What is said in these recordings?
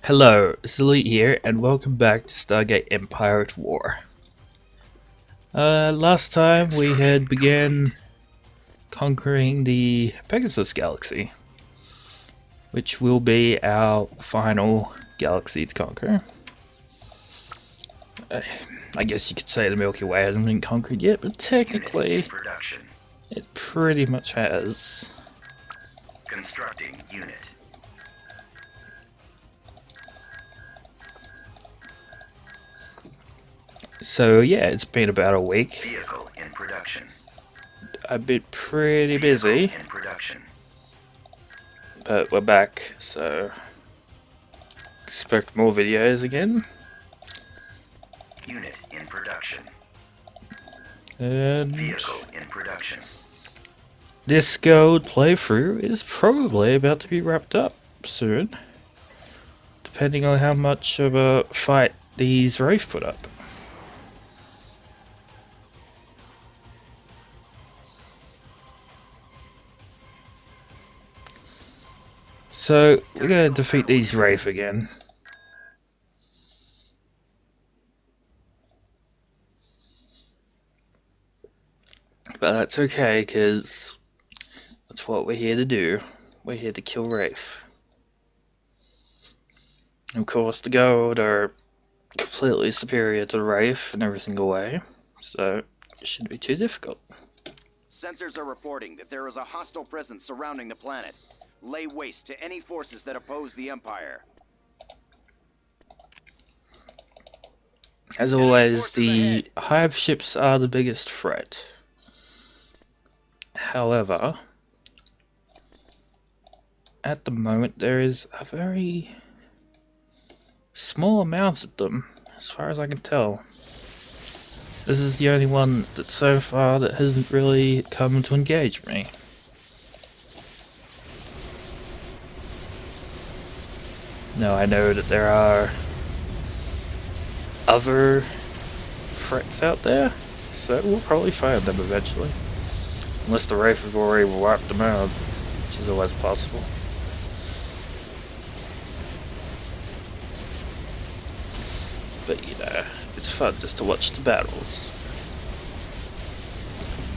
Hello, Xelyt here, and welcome back to Stargate Empire at War. Last time we had began conquering the Pegasus Galaxy, which will be our final galaxy to conquer. I guess you could say the Milky Way hasn't been conquered yet, but technically it pretty much has. Constructing unit. So yeah, it's been about a week. Vehicle in production. I've been pretty busy, in production. but we're back, so expect more videos again. Unit in production. And Vehicle in production. this Goa'uld playthrough is probably about to be wrapped up soon, depending on how much of a fight these wraith put up. So we're gonna defeat these wraith again. But that's okay, because that's what we're here to do. We're here to kill wraith. Of course, the Goa'uld are completely superior to the wraith in every single way, so it shouldn't be too difficult. Sensors are reporting that there is a hostile presence surrounding the planet. Lay waste to any forces that oppose the Empire. As always, the hive ships are the biggest threat. However, at the moment there is a very small amount of them, as far as I can tell. This is the only one that so far that hasn't really come to engage me. Now I know that there are other threats out there, so we'll probably find them eventually. Unless the wraith have already wiped them out, which is always possible. But you know, it's fun just to watch the battles.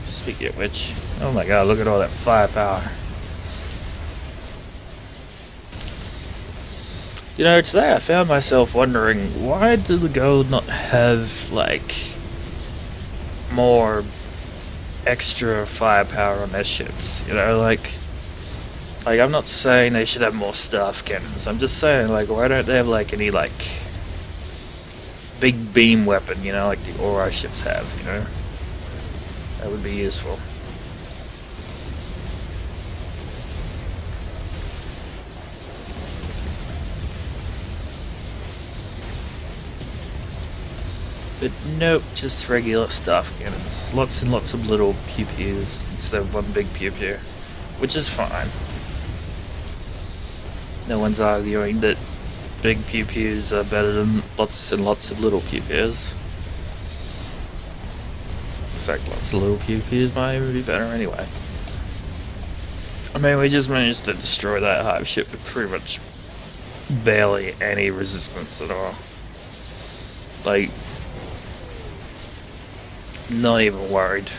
Speaking of which, oh my god, look at all that firepower. You know, today I found myself wondering, why do the Goa'uld not have, like, more extra firepower on their ships? You know, like I'm not saying they should have more staff cannons. I'm just saying, like, why don't they have, like, any, like, big beam weapon, you know, like the Ori ships have, you know? That would be useful. But nope, just regular staff cannons. Lots and lots of little pew-pews instead of one big pew-pew, which is fine. No one's arguing that big pew-pews are better than lots and lots of little pew-pews. In fact, lots of little pew-pews might even be better anyway. I mean, we just managed to destroy that hive ship with pretty much barely any resistance at all. Like, not even worried.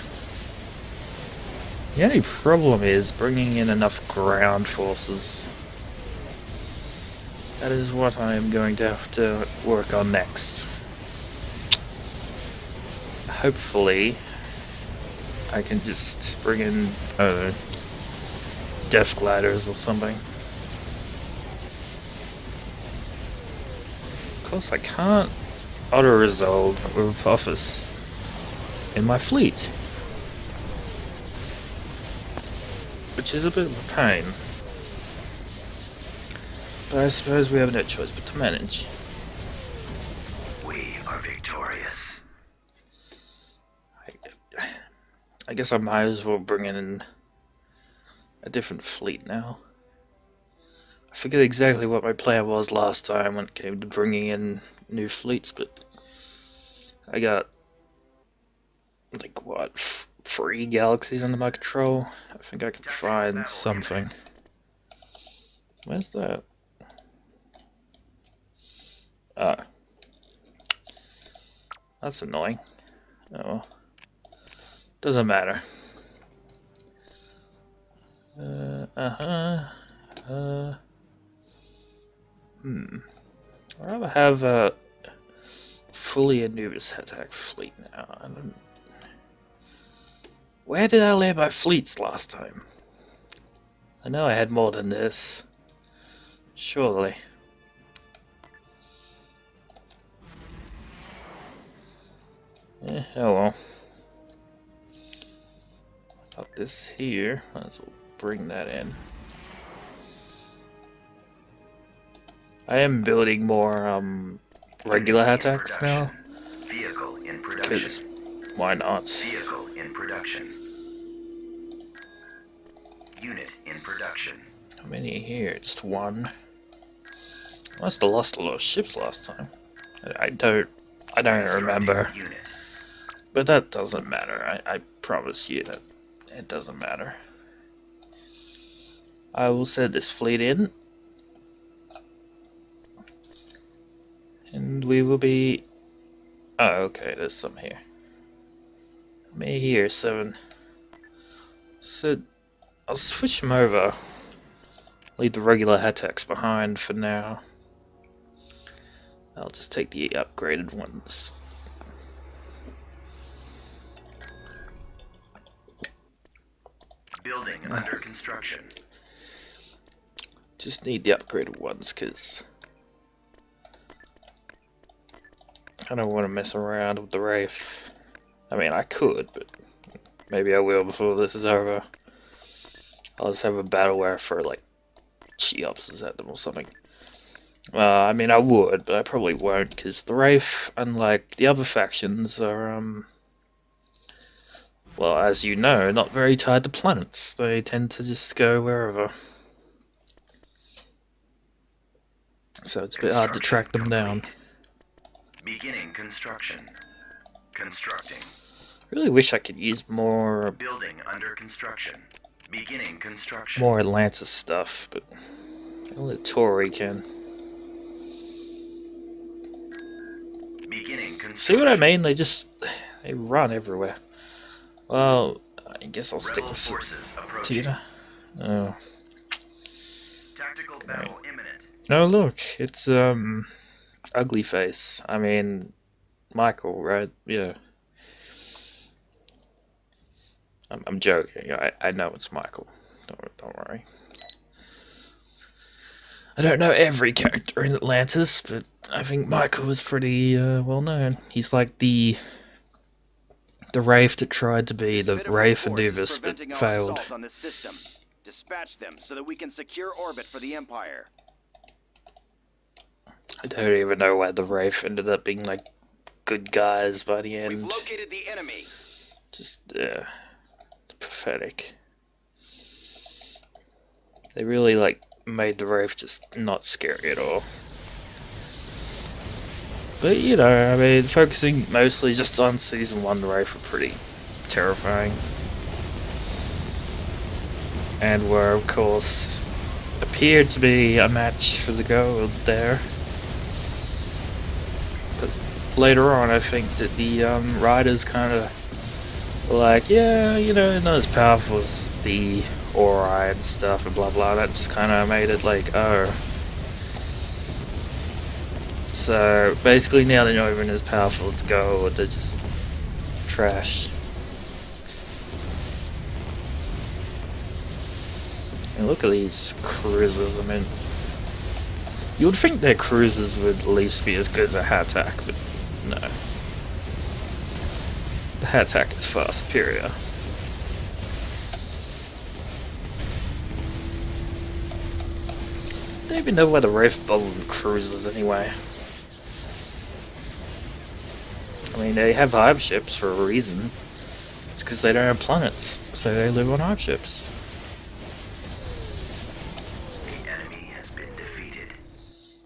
The only problem is bringing in enough ground forces. That is what I am going to have to work on next. Hopefully, I can just bring in, I don't know, death gliders or something. Of course, I can't auto-resolve with office in my fleet, which is a bit of a pain. But I suppose we have no choice but to manage. We are victorious. I guess I might as well bring in a different fleet now. I forget exactly what my plan was last time when it came to bringing in new fleets, but I got, like, what, 3 galaxies under my control? I think I can find something. Where's that? Oh, that's annoying. Oh, well. Doesn't matter. I'd rather have a fully Anubis attack fleet now. Where did I lay my fleets last time? I know I had more than this. Surely. Oh well. Got this here. Might as well bring that in. I am building more regular attacks now. Vehicle in Because production. why not? Vehicle in production. Unit in production. How many here? Just one. I must have lost a lot of ships last time. I don't remember. Unit. But that doesn't matter. I promise you that it doesn't matter. I will send this fleet in. And we will be... Oh, okay, there's some here. How many here? 7. So, I'll switch them over. Leave the regular attacks behind for now. I'll just take the upgraded ones. Building under construction. Just need the upgraded ones because I don't want to mess around with the wraith. I mean, I could, but maybe I will before this is over. I'll just have a battle where I throw like Cheopses at them or something. I mean, I would, but I probably won't because the wraith, unlike the other factions, are well, as you know, not very tied to planets. They tend to just go wherever. So it's a bit hard to track them down. Beginning construction. Constructing. Really wish I could use more Building under construction. Beginning construction. more Atlantis stuff, but only Tori can. Beginning construction. See what I mean? They run everywhere. Well, I guess I'll stick Rebel with forces approaching. Tita. Oh. Tactical battle imminent. Oh look, it's Ugly Face. I mean Michael, right? Yeah. I'm joking. I know it's Michael. Don't worry. I don't know every character in Atlantis, but I think Michael is pretty well known. He's like the wraith that tried to be the wraith Anubis but failed. On this system. Dispatch them so that we can secure orbit for the Empire. I don't even know why the wraith ended up being like good guys by the We've end. located the enemy. Just pathetic. They really like made the wraith just not scary at all. But you know, I mean, focusing mostly just on season 1, the wraith were pretty terrifying. And were, of course, appeared to be a match for the Goa'uld there. But later on, I think that the riders kind of were like, yeah, you know, not as powerful as the Ori and stuff and blah blah. That just kind of made it like, oh. So basically now they're not even as powerful as the Goa'uld, they're just trash. And look at these cruisers, I mean, you would think their cruisers would at least be as good as a Hatak, but no. The Hatak is far superior. I don't even know why the wraith bothered cruisers anyway. I mean, they have hive ships for a reason. It's because they don't have planets, so they live on hive ships. The enemy has been defeated.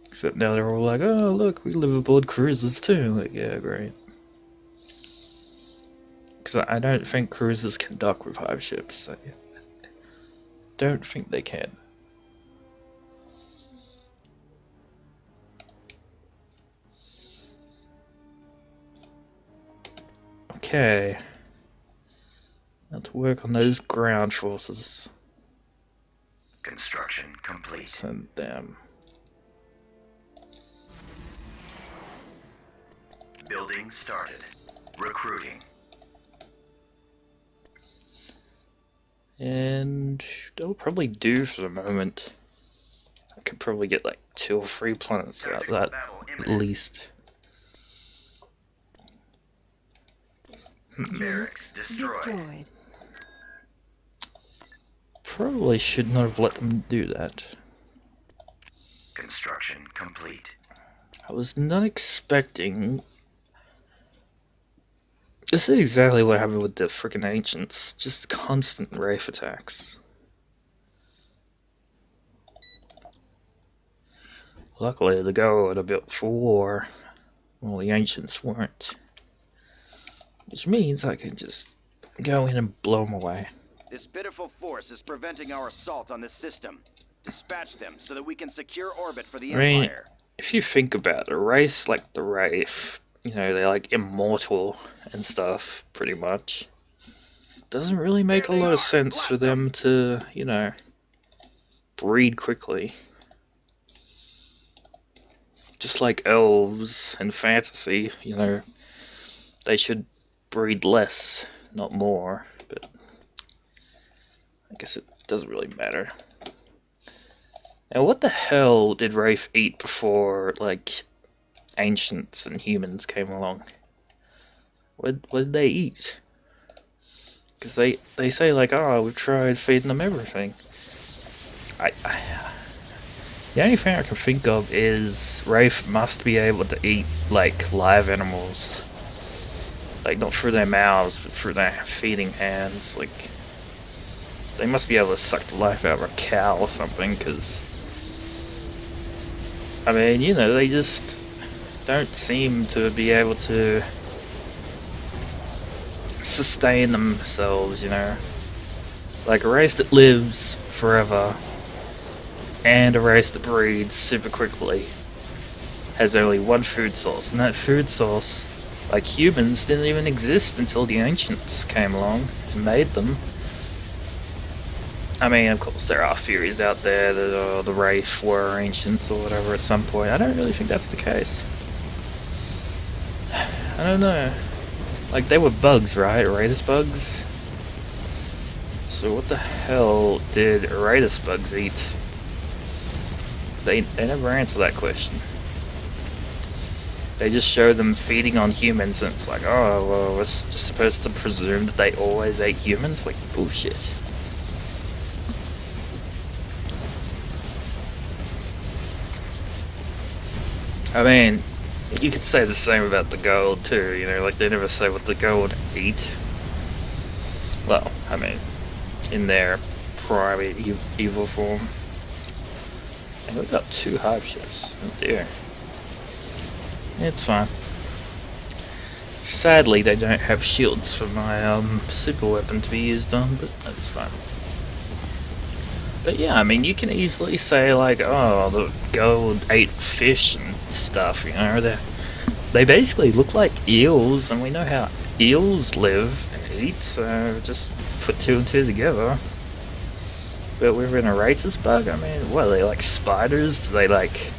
Except now they're all like, oh look, we live aboard cruisers too. Like, yeah, great. Because I don't think cruisers can dock with hive ships. I don't think they can. Okay. Now to work on those ground forces. Construction complete. Send them. Building started. Recruiting. And that'll probably do for the moment. I could probably get like 2 or 3 planets out of Tactical that battle at imminent. least. Barracks destroyed. Probably should not have let them do that. Construction complete. I was not expecting. This is exactly what happened with the freaking ancients. Just constant wraith attacks. Luckily, the Goa'uld are built for war, while the ancients weren't. Which means I can just go in and blow them away. This pitiful force is preventing our assault on this system. Dispatch them so that we can secure orbit for the I mean, Empire. if you think about it, a race like the Wraith, you know, they're like immortal and stuff, pretty much. Doesn't really make a lot of sense for them to, you know, breed quickly. Just like elves in fantasy, you know, they should breed less, not more, but I guess it doesn't really matter. Now, what the hell did Wraith eat before, like, ancients and humans came along? What did they eat? Because they say, like, oh, we've tried feeding them everything. The only thing I can think of is Wraith must be able to eat, like, live animals. Like, not through their mouths, but through their feeding hands. Like, they must be able to suck the life out of a cow or something, because I mean, you know, they just don't seem to be able to sustain themselves, you know. Like a race that lives forever and a race that breeds super quickly has only one food source, and that food source, like humans, didn't even exist until the ancients came along and made them. I mean, of course, there are theories out there that the wraith were ancients or whatever at some point. I don't really think that's the case. I don't know. Like, they were bugs, right? Raidus bugs? So what the hell did Raidus bugs eat? They never answer that question. They just show them feeding on humans, and it's like, oh, well, we're just supposed to presume that they always ate humans? Like, bullshit. I mean, you could say the same about the Goa'uld too, you know, like they never say what the Goa'uld eat. Well, I mean, in their prime evil form. And we've got 2 hive ships. Oh dear. It's fine. Sadly, they don't have shields for my super weapon to be used on, but that's fine. But yeah, I mean, you can easily say like, oh, the Goa'uld ate fish and stuff, you know, they basically look like eels, and we know how eels live and eat, so just put 2 and 2 together. But we're in a Raidus bug? I mean, what are they, like spiders? Do they like...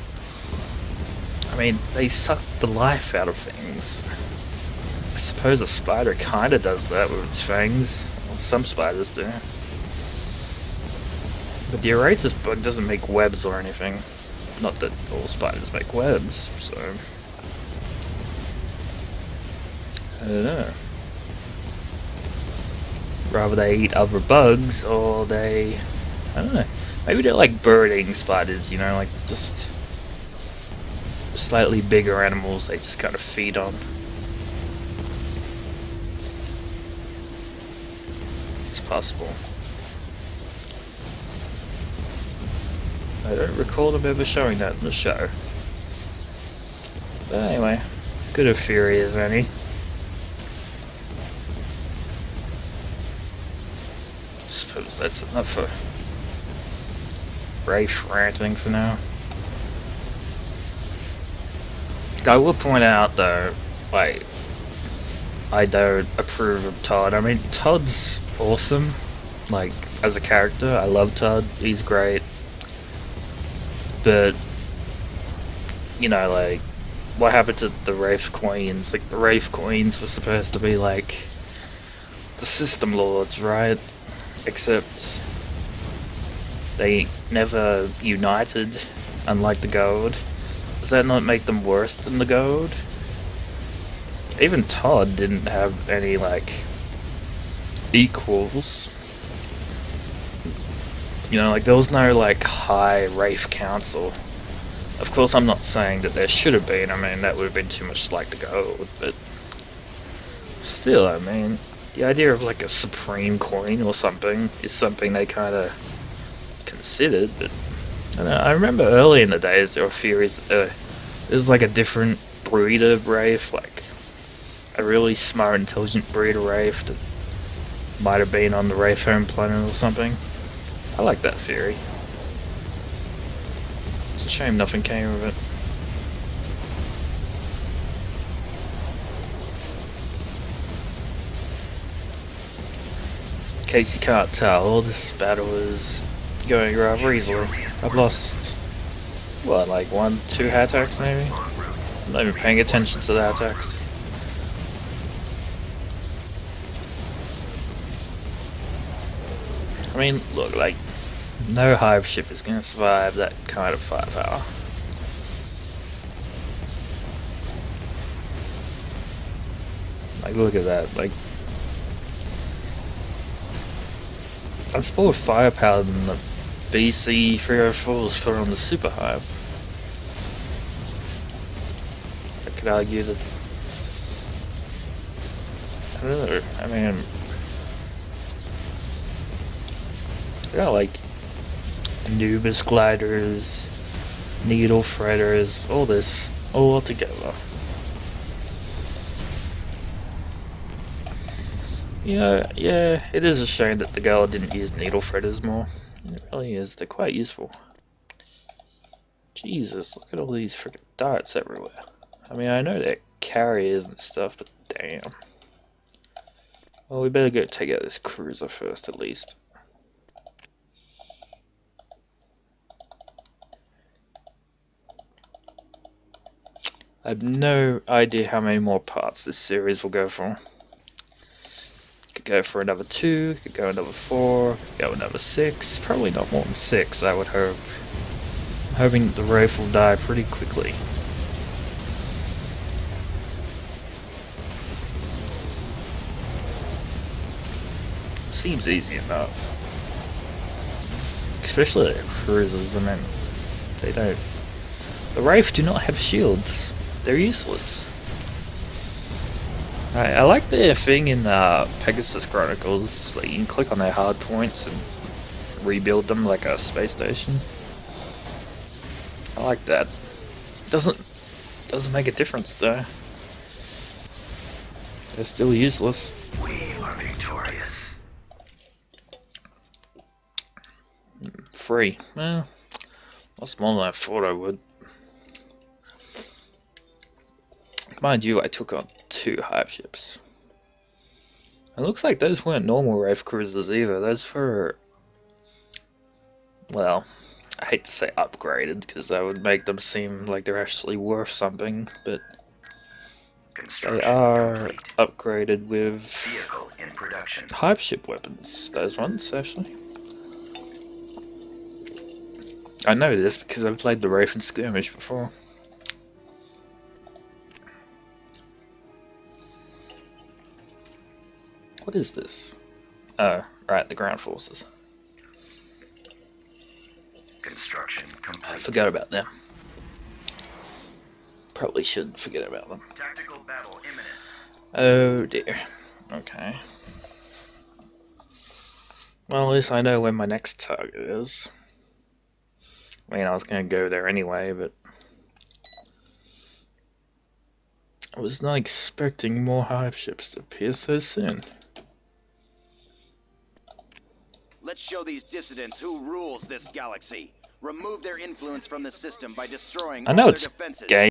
I mean, they suck the life out of things. I suppose a spider kinda does that with its fangs. Well, some spiders do. But the Raidus bug doesn't make webs or anything. Not that all spiders make webs, so... I don't know. Rather they eat other bugs, or they... I don't know. Maybe they're like bird-eating spiders, you know, like just... slightly bigger animals they just kind of feed on. It's possible. I don't recall them ever showing that in the show. But anyway, good of Fury as any. Suppose that's enough for Wraith ranting for now. I will point out though, like, I don't approve of Todd. I mean, Todd's awesome, like, as a character. I love Todd, he's great. But, you know, like, what happened to the Wraith Queens? Like, the Wraith Queens were supposed to be, like, the System Lords, right? Except they never united, unlike the Goa'uld. Does that not make them worse than the Goa'uld? Even Todd didn't have any, like, equals. You know, like, there was no, like, high Wraith Council. Of course, I'm not saying that there should have been. I mean, that would have been too much like the Goa'uld, but still, I mean, the idea of, like, a Supreme Queen or something is something they kind of considered, but I don't know. I remember early in the days there were theories that there was, like, a different breed of Wraith, like, a really smart, intelligent breed of Wraith that might have been on the Wraith home planet or something. I like that theory. It's a shame nothing came of it. In case you can't tell, this battle is going rather easily. I've lost, what, like 1-2 attacks maybe? I'm not even paying attention to the attacks. I mean, look, like, no hive ship is going to survive that kind of firepower. Like, look at that, like, that's more firepower than the BC 304s for on the super hive. I could argue that, I don't know, I mean, I got like Anubis gliders, needle threaders, all this, all together. Yeah, it is a shame that the girl didn't use needle threaders more. It really is, they're quite useful. Jesus, look at all these freaking darts everywhere. I mean, I know they're carriers and stuff, but damn. Well, we better go take out this cruiser first, at least. I have no idea how many more parts this series will go for. Could go for another 2, could go another 4, could go another 6. Probably not more than 6, I would hope. I'm hoping the Wraith will die pretty quickly. Seems easy enough. Especially the cruisers, I mean, they don't. The Wraith do not have shields. They're useless. I like their thing in Pegasus Chronicles. Like, you can click on their hard points and rebuild them like a space station. I like that. Doesn't make a difference though. They're still useless. We are victorious. 3. Well, that's more than I thought I would. Mind you, I took on 2 hive ships. It looks like those weren't normal Wraith cruisers either. Those were, well, I hate to say upgraded because that would make them seem like they're actually worth something, but they are upgraded with vehicle in production. Hive ship weapons. Those ones, actually. I know this because I've played the Wraith and Skirmish before. What is this? Oh, right, the ground forces. Construction complete. I forgot about them. Probably shouldn't forget about them. Tactical battle imminent. Oh dear. Okay. Well, at least I know where my next target is. I mean, I was gonna go there anyway, but I was not expecting more hive ships to appear so soon. Let's show these dissidents who rules this galaxy. Remove their influence from the system by destroying I know all their it's defenses. gay.